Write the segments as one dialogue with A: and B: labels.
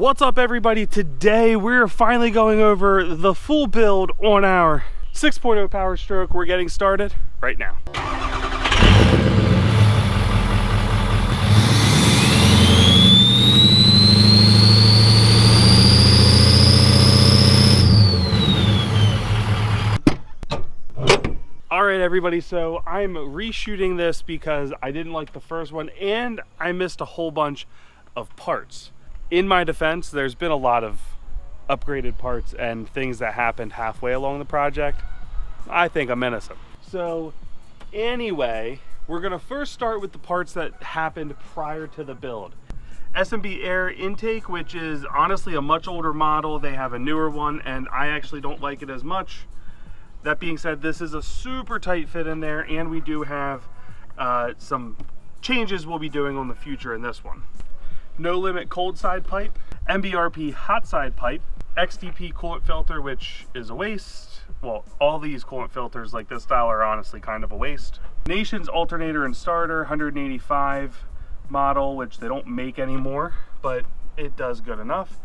A: What's up everybody? Today we're finally going over the full build on our 6.0 Powerstroke. We're getting started right now. Alright everybody, so I'm reshooting this because I didn't like the first one and I missed a whole bunch of parts. In my defense, there's been a lot of upgraded parts and things that happened halfway along the project. I think I'm innocent. So anyway, we're gonna first start with the parts that happened prior to the build. S&B air intake, which is honestly a much older model. They have a newer one and I actually don't like it as much. That being said, this is a super tight fit in there and we do have some changes we'll be doing on the future in this one. No limit cold side pipe, MBRP hot side pipe, XDP coolant filter, which is a waste. Well, all these coolant filters like this style are honestly kind of a waste. Nations alternator and starter, 185 model, which they don't make anymore, but it does good enough.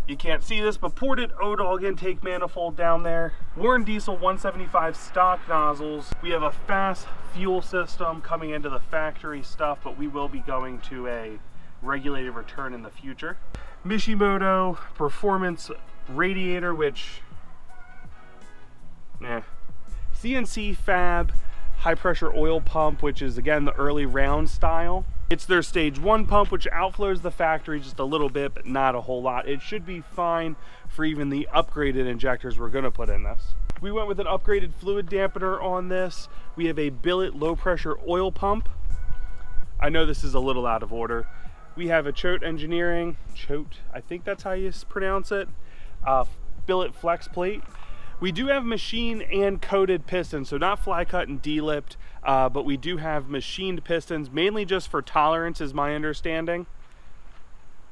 A: You can't see this, but ported O-Dog intake manifold down there. Warren Diesel 175 stock nozzles. We have a fast fuel system coming into the factory stuff, but we will be going to a regulated return in the future. Mishimoto performance radiator, which CNC fab high pressure oil pump, which is again the early round style. It's their stage 1 pump, which outflows the factory just a little bit, but not a whole lot. It should be fine for even the upgraded injectors we're gonna put in this. We went with an upgraded fluid dampener on this. We have a billet low pressure oil pump. I know this is a little out of order. We have a Choate Engineering, Choate, I think that's how you pronounce it, billet flex plate. We do have machine and coated pistons, so not fly cut and de-lipped, but we do have machined pistons, mainly just for tolerance is my understanding.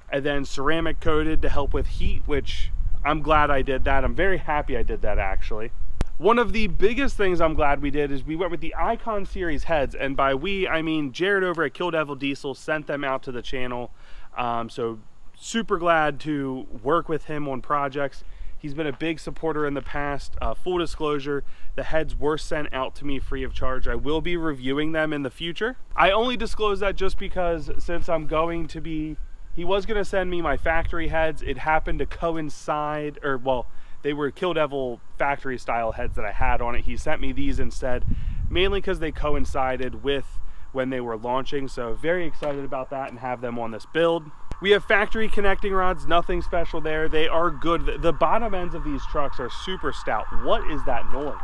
A: And then ceramic coated to help with heat, which I'm glad I did that. I'm very happy I did that actually. One of the biggest things I'm glad we did is we went with the Icon Series heads, and by we, I mean Jared over at Kill Devil Diesel sent them out to the channel. So super glad to work with him on projects. He's been a big supporter in the past. Full disclosure, the heads were sent out to me free of charge. I will be reviewing them in the future. I only disclose that just because since I'm going to be, he was gonna send me my factory heads. It happened to coincide, or well, they were Kill Devil factory style heads that I had on it. He sent me these instead, mainly because they coincided with when they were launching. So very excited about that and have them on this build. We have factory connecting rods, nothing special there. They are good. The bottom ends of these trucks are super stout. What is that noise?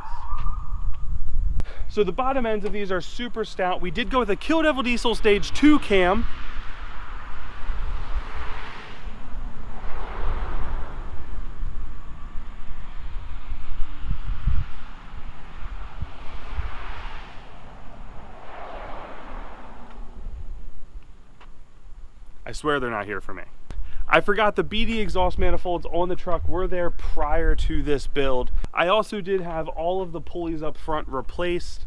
A: So the bottom ends of these are super stout. We did go with a Kill Devil Diesel Stage 2 cam. I swear they're not here for me. I forgot the BD exhaust manifolds on the truck were there prior to this build. I also did have all of the pulleys up front replaced.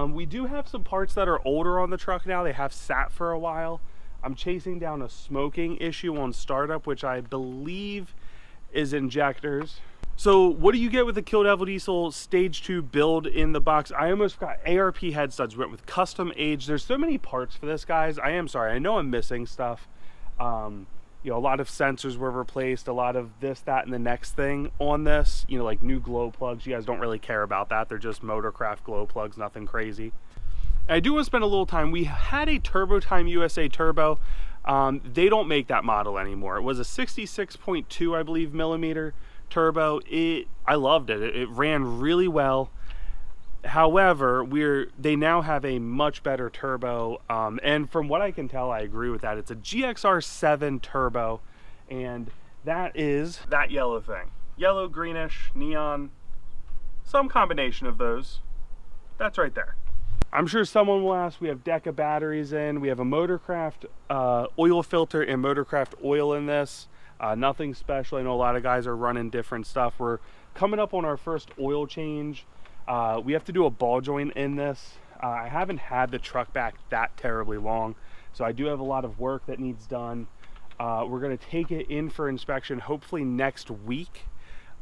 A: We do have some parts that are older on the truck now. They have sat for a while. I'm chasing down a smoking issue on startup, which I believe is injectors. So what do you get with the Kill Devil Diesel Stage 2 build in the box? I almost forgot ARP head studs. Went with custom age. There's so many parts for this, guys. I am sorry. I know I'm missing stuff. You know, a lot of sensors were replaced, a lot of this, that, and the next thing on this, you know, like new glow plugs. You guys don't really care about that. They're just Motorcraft glow plugs, nothing crazy. And I do want to spend a little time. We had a Turbo Time USA turbo. They don't make that model anymore. It was a 66.2, I believe, millimeter turbo. I loved it. It ran really well. However, they now have a much better turbo, and from what I can tell, I agree with that. It's a GXR7 turbo, and that is that yellow thing. Yellow, greenish, neon, some combination of those. That's right there. I'm sure someone will ask, we have Deca batteries in, we have a Motorcraft oil filter and Motorcraft oil in this. Nothing special. I know a lot of guys are running different stuff. We're coming up on our first oil change. We have to do a ball joint in this. I haven't had the truck back that terribly long, so I do have a lot of work that needs done. We're going to take it in for inspection hopefully next week,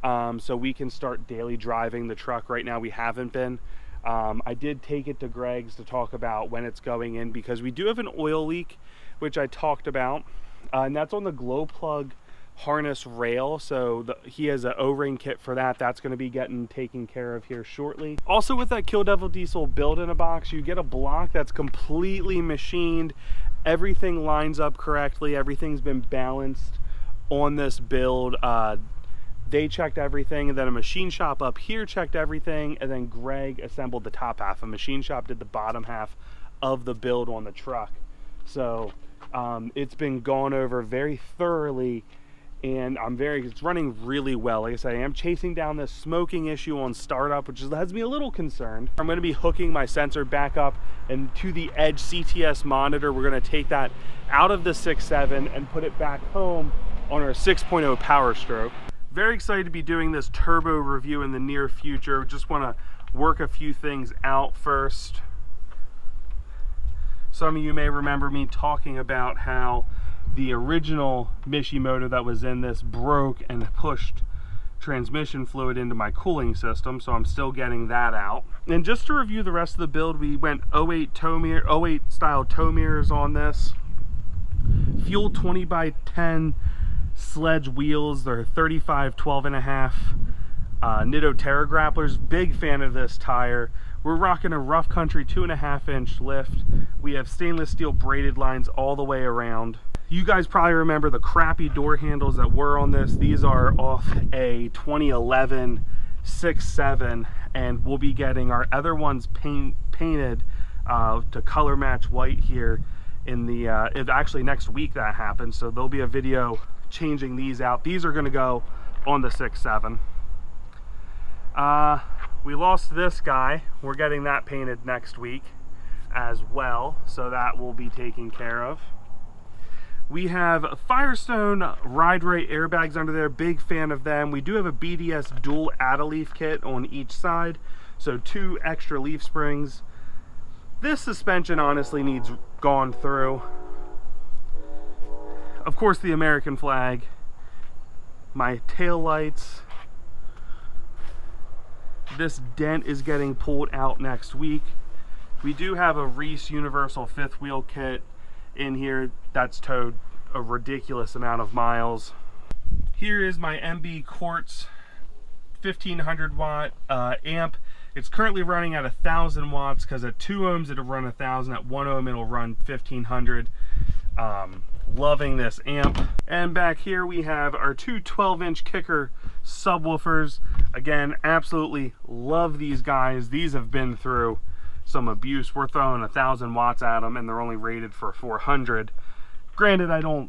A: so we can start daily driving the truck. Right now we haven't been. I did take it to Greg's to talk about when it's going in, because we do have an oil leak, which I talked about, and that's on the glow plug harness rail. So he has an O-ring kit for that. That's going to be getting taken care of here shortly. Also, with that Kill Devil Diesel build-in-a-box, you get a block that's completely machined. Everything lines up correctly. Everything's been balanced on this build. They checked everything, and then a machine shop up here checked everything, and then Greg assembled the top half. A machine shop did the bottom half of the build on the truck. So it's been gone over very thoroughly, and it's running really well. Like I said, I am chasing down this smoking issue on startup, which has me a little concerned. I'm going to be hooking my sensor back up and to the Edge CTS monitor. We're going to take that out of the 6.7 and put it back home on our 6.0 Powerstroke. Very excited to be doing this turbo review in the near future. Just want to work a few things out first. Some of you may remember me talking about how the original Mishi motor that was in this broke and pushed transmission fluid into my cooling system, so I'm still getting that out. And just to review the rest of the build, we went 08 style tow mirrors on this. Fuel 20x10 sledge wheels. They're 35 12.5 Nitto Terra grapplers. Big fan of this tire. We're rocking a Rough Country 2.5-inch lift. We have stainless steel braided lines all the way around. You guys probably remember the crappy door handles that were on this. These are off a 2011 6.7, and we'll be getting our other ones painted to color match white here in the actually next week that happens. So there'll be a video changing these out. These are going to go on the 6.7. We lost this guy. We're getting that painted next week as well, so that will be taken care of. We have Firestone Ride Right airbags under there. Big fan of them. We do have a BDS dual add-a-leaf kit on each side, so 2 extra leaf springs. This suspension honestly needs gone through. Of course, the American flag. My tail lights. This dent is getting pulled out next week. We do have a Reese Universal 5th wheel kit in here that's towed a ridiculous amount of miles. Here is my MB Quartz 1500 watt amp. It's currently running at 1,000 watts because at 2 ohms it'll run 1,000, at 1 ohm it'll run 1,500. Loving this amp. And back here we have our 2 12-inch kicker subwoofers. Again, absolutely love these guys. These have been through some abuse. We're throwing 1,000 watts at them and they're only rated for 400. Granted, I don't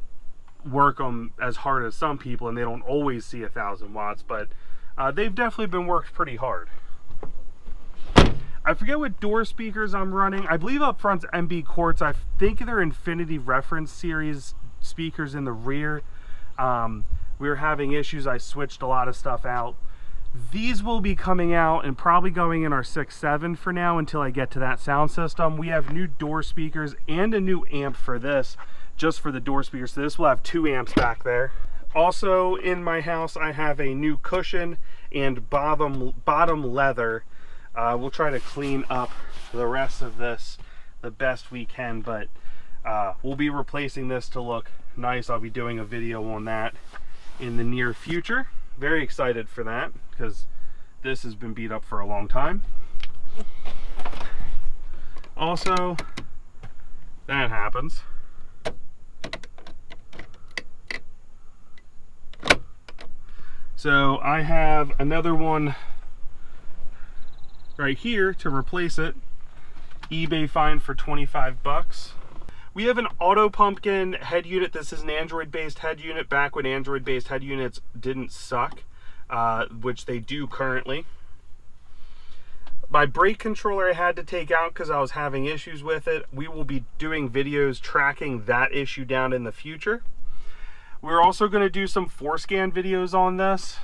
A: work them as hard as some people and they don't always see 1,000 watts, but they've definitely been worked pretty hard. I forget what door speakers I'm running. I believe up front's MB Quartz. I think they're Infinity Reference Series speakers in the rear. We were having issues. I switched a lot of stuff out. These will be coming out and probably going in our 6.7 for now until I get to that sound system. We have new door speakers and a new amp for this, just for the door speakers. So this will have 2 amps back there. Also in my house, I have a new cushion and bottom leather. We'll try to clean up the rest of this the best we can, but we'll be replacing this to look nice. I'll be doing a video on that in the near future. Very excited for that because this has been beat up for a long time. Also, that happens. So I have another one right here to replace it. eBay find for 25 bucks. We have an Auto Pumpkin head unit. This is an Android-based head unit back when Android-based head units didn't suck, which they do currently. My brake controller I had to take out because I was having issues with it. We will be doing videos tracking that issue down in the future. We're also going to do some 4Scan videos on this.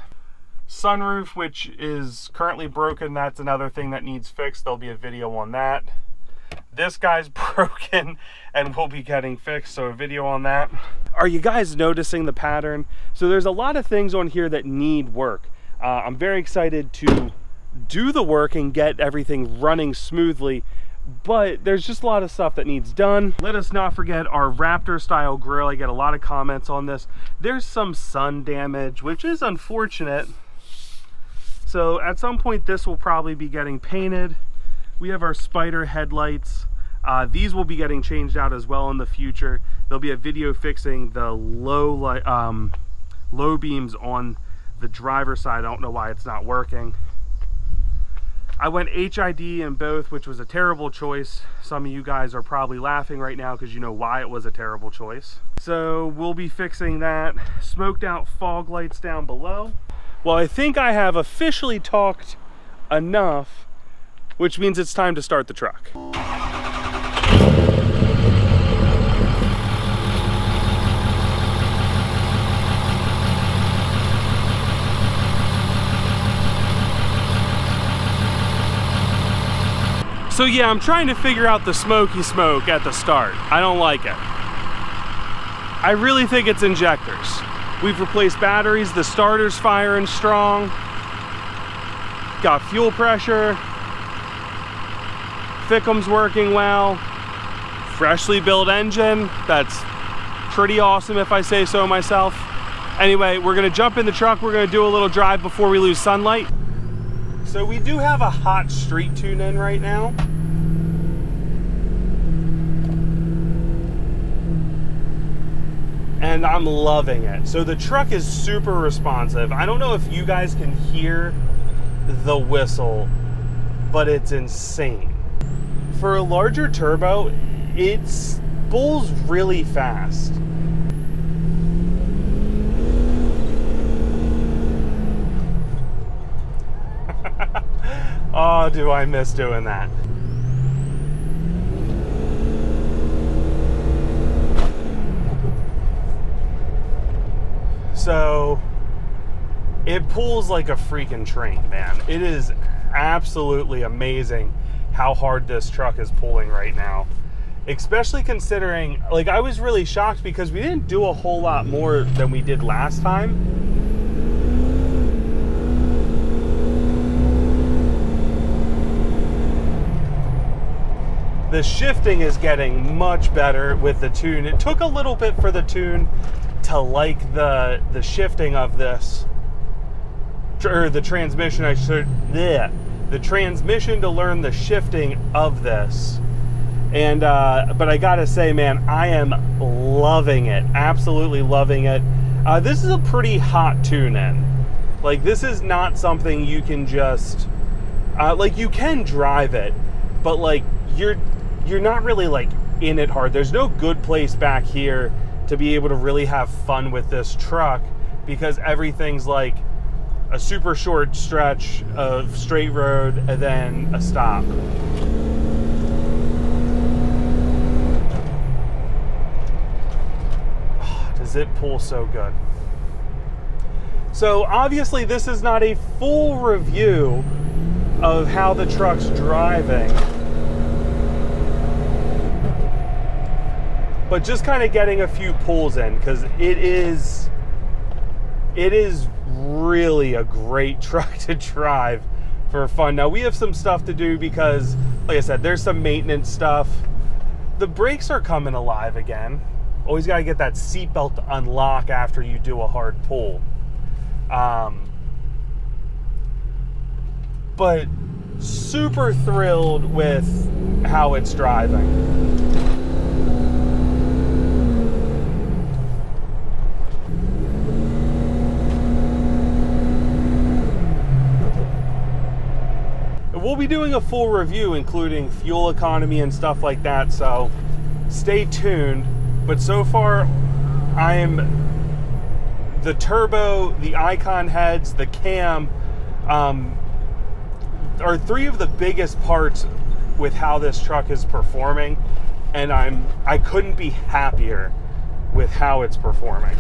A: Sunroof, which is currently broken, that's another thing that needs fixed. There'll be a video on that. This guy's broken and will be getting fixed, so a video on that. Are you guys noticing the pattern? So there's a lot of things on here that need work. I'm very excited to do the work and get everything running smoothly, but there's just a lot of stuff that needs done. Let us not forget our Raptor style grill. I get a lot of comments on this. There's some sun damage, which is unfortunate. So at some point this will probably be getting painted. We have our Spider headlights. These will be getting changed out as well in the future. There'll be a video fixing the low beams on the driver's side. I don't know why it's not working. I went HID in both, which was a terrible choice. Some of you guys are probably laughing right now because you know why it was a terrible choice. So we'll be fixing that. Smoked out fog lights down below. Well, I think I have officially talked enough, which means it's time to start the truck. So yeah, I'm trying to figure out the smoky smoke at the start. I don't like it. I really think it's injectors. We've replaced batteries, the starter's firing strong. Got fuel pressure. Thickum's working well. Freshly built engine. That's pretty awesome if I say so myself. Anyway, we're gonna jump in the truck. We're gonna do a little drive before we lose sunlight. So we do have a hot street tune in right now. And I'm loving it. So the truck is super responsive. I don't know if you guys can hear the whistle, but it's insane. For a larger turbo, it spools really fast. Oh, do I miss doing that. So it pulls like a freaking train, man. It is absolutely amazing how hard this truck is pulling right now. Especially considering, like, I was really shocked because we didn't do a whole lot more than we did last time. The shifting is getting much better with the tune. It took a little bit for the tune to like the shifting of this, or the transmission, the transmission to learn the shifting of this. And but I gotta say, man, I am loving it, absolutely loving it. This is a pretty hot tune-in. Like, this is not something you can just like, you can drive it, but like you're not really like in it hard. There's no good place back here to be able to really have fun with this truck because everything's like a super short stretch of straight road and then a stop. Does it pull so good? So obviously this is not a full review of how the truck's driving, but just kind of getting a few pulls in, because it is really a great truck to drive for fun. Now we have some stuff to do because, like I said, there's some maintenance stuff. The brakes are coming alive again. Always got to get that seatbelt to unlock after you do a hard pull. But super thrilled with how it's driving. We'll be doing a full review, including fuel economy and stuff like that, so stay tuned. But so far, the turbo, the icon heads, the cam, are three of the biggest parts with how this truck is performing, and I couldn't be happier with how it's performing.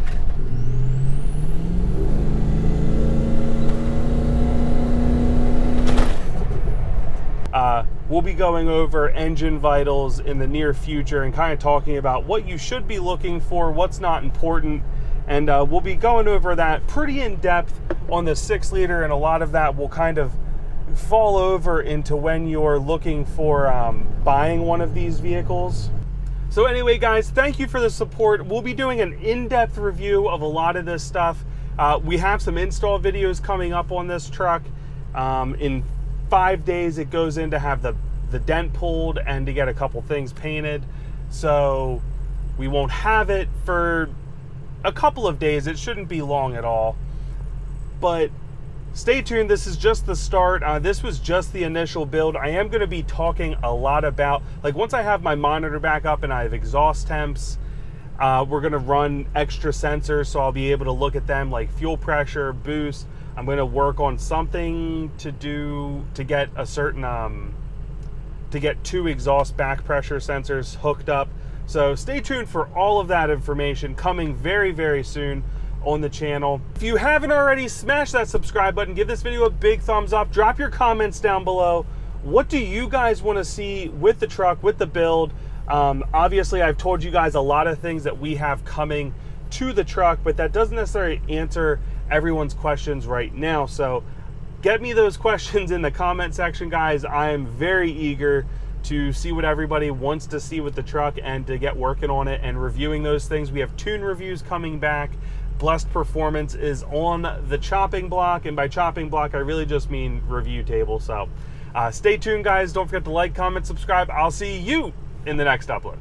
A: we'll be going over engine vitals in the near future and kind of talking about what you should be looking for, what's not important, and we'll be going over that pretty in depth on the 6 liter, and a lot of that will kind of fall over into when you're looking for buying one of these vehicles. So anyway, guys, thank you for the support. We'll be doing an in-depth review of a lot of this stuff. We have some install videos coming up on this truck. In 5 days, it goes in to have the dent pulled and to get a couple things painted. So we won't have it for a couple of days. It shouldn't be long at all. But stay tuned. This is just the start. This was just the initial build. I am going to be talking a lot about, like, once I have my monitor back up and I have exhaust temps, we're going to run extra sensors, so I'll be able to look at them, like fuel pressure, boost. I'm going to work on something to get a certain to get 2 exhaust back pressure sensors hooked up. So stay tuned for all of that information coming very, very soon on the channel. If you haven't already, smash that subscribe button, give this video a big thumbs up, drop your comments down below. What do you guys want to see with the truck, with the build? Obviously, I've told you guys a lot of things that we have coming to the truck, but that doesn't necessarily answer everyone's questions right now. So get me those questions in the comment section, guys. I am very eager to see what everybody wants to see with the truck and to get working on it and reviewing those things. We have tune reviews coming back. Blessed Performance is on the chopping block, and by chopping block I really just mean review table. So stay tuned, guys. Don't forget to like, comment, subscribe. I'll see you in the next upload.